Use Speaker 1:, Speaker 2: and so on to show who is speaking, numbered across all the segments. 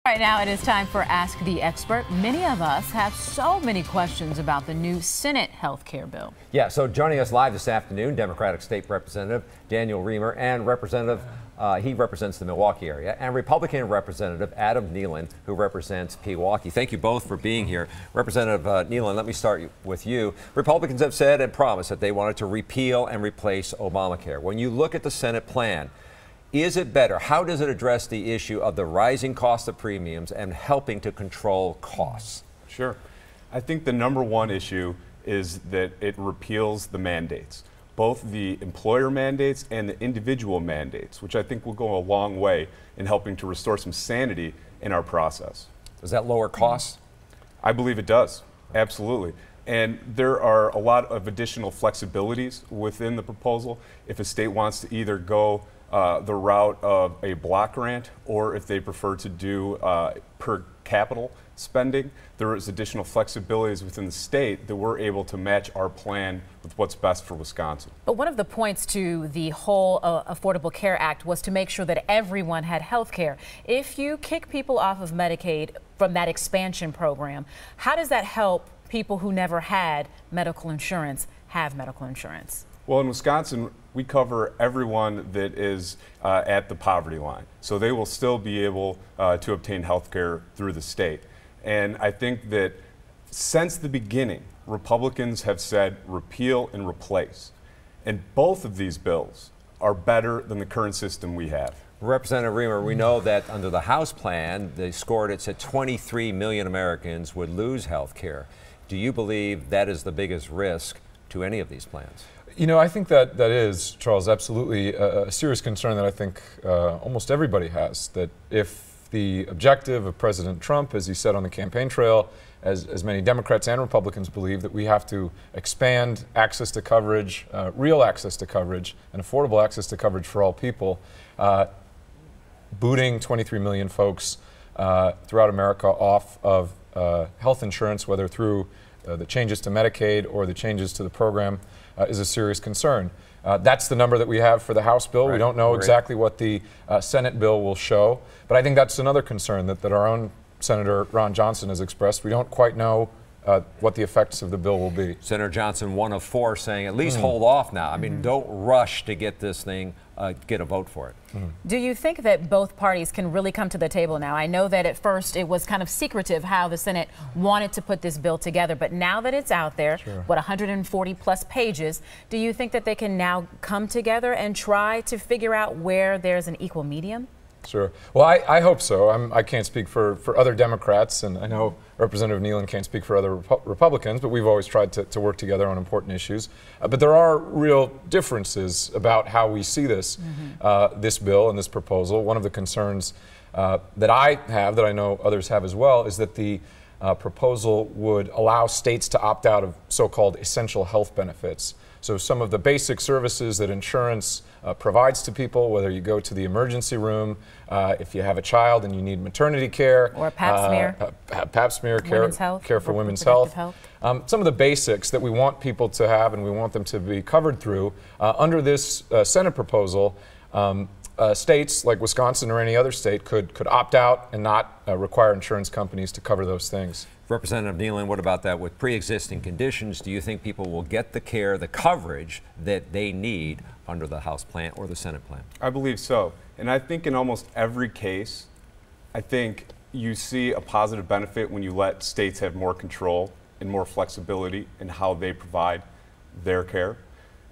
Speaker 1: Right now, it is time for Ask the Expert. Many of us have so many questions about the new Senate health care bill.
Speaker 2: Yeah, so joining us live this afternoon, Democratic State Representative Daniel Reamer and Representative, he represents the Milwaukee area, and Republican Representative Adam Nealon, who represents Pewaukee. Thank you both for being here. Representative Nealon, let me start with you. Republicans have said and promised that they wanted to repeal and replace Obamacare. When you look at the Senate plan, is it better? How does it address the issue of the rising cost of premiums and helping to control costs?
Speaker 3: Sure. I think the number one issue is that it repeals the mandates, both the employer mandates and the individual mandates, which I think will go a long way in helping to restore some sanity in our process.
Speaker 2: Does that lower costs?
Speaker 3: I believe it does, absolutely. And there are a lot of additional flexibilities within the proposal. If a state wants to either go the route of a block grant, or if they prefer to do per capital spending, there is additional flexibilities within the state that we're able to match our plan with what's best for Wisconsin.
Speaker 1: But one of the points to the whole Affordable Care Act was to make sure that everyone had health care. If you kick people off of Medicaid from that expansion program, how does that help people who never had medical insurance have medical insurance?
Speaker 3: Well, in Wisconsin, we cover everyone that is at the poverty line. So they will still be able to obtain health care through the state. And I think that since the beginning, Republicans have said repeal and replace. And both of these bills are better than the current system we have.
Speaker 2: Representative Reamer, we know that under the House plan, they scored it said 23 million Americans would lose health care. Do you believe that is the biggest risk to any of these plans?
Speaker 4: You know, I think that is, Charles, absolutely a serious concern that I think almost everybody has, that if the objective of President Trump, as he said on the campaign trail, as many Democrats and Republicans believe, that we have to expand access to coverage, real access to coverage, and affordable access to coverage for all people, booting 23 million folks throughout America off of health insurance, whether through the changes to Medicaid or the changes to the program, is a serious concern. That's the number that we have for the House bill. Right. We don't know exactly what the Senate bill will show, but I think that's another concern that our own Senator Ron Johnson has expressed. We don't quite know what the effects of the bill will be.
Speaker 2: Senator Johnson, one of four, saying at least hold off now. I mean, don't rush to get this thing, get a vote for it.
Speaker 1: Do you think that both parties can really come to the table now? I know that at first it was kind of secretive how the Senate wanted to put this bill together, but now that it's out there, what, 140 plus pages, do you think that they can now come together and try to figure out where there's an equal medium?
Speaker 4: Sure. Well, I hope so. I can't speak for other Democrats, and I know Representative Nealon can't speak for other Republicans, but we've always tried to work together on important issues. But there are real differences about how we see this, this bill and this proposal. One of the concerns that I have, that I know others have as well, is that the proposal would allow states to opt out of so-called essential health benefits. So some of the basic services that insurance provides to people, whether you go to the emergency room, if you have a child and you need maternity care,
Speaker 1: or a pap smear,
Speaker 4: pap smear care for women's health. Some of the basics that we want people to have and we want them to be covered through, under this Senate proposal, states like Wisconsin or any other state could opt out and not require insurance companies to cover those things.
Speaker 2: Representative Nealon, what about that with pre-existing conditions? Do you think people will get the care, the coverage that they need under the House plan or the Senate plan?
Speaker 3: I believe so. And I think in almost every case, I think you see a positive benefit when you let states have more control and more flexibility in how they provide their care.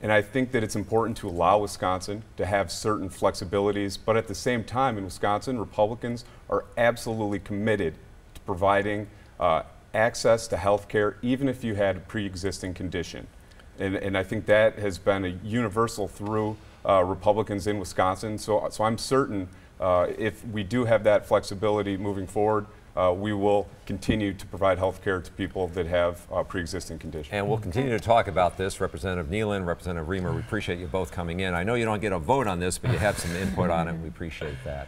Speaker 3: And I think that it's important to allow Wisconsin to have certain flexibilities, but at the same time in Wisconsin, Republicans are absolutely committed to providing access to health care, even if you had a pre-existing condition. And I think that has been a universal through Republicans in Wisconsin. So I'm certain if we do have that flexibility moving forward, we will continue to provide health care to people that have pre-existing conditions.
Speaker 2: And we'll continue to talk about this. Representative Nealon, Representative Reamer, we appreciate you both coming in. I know you don't get a vote on this, but you have some input on it. We appreciate that.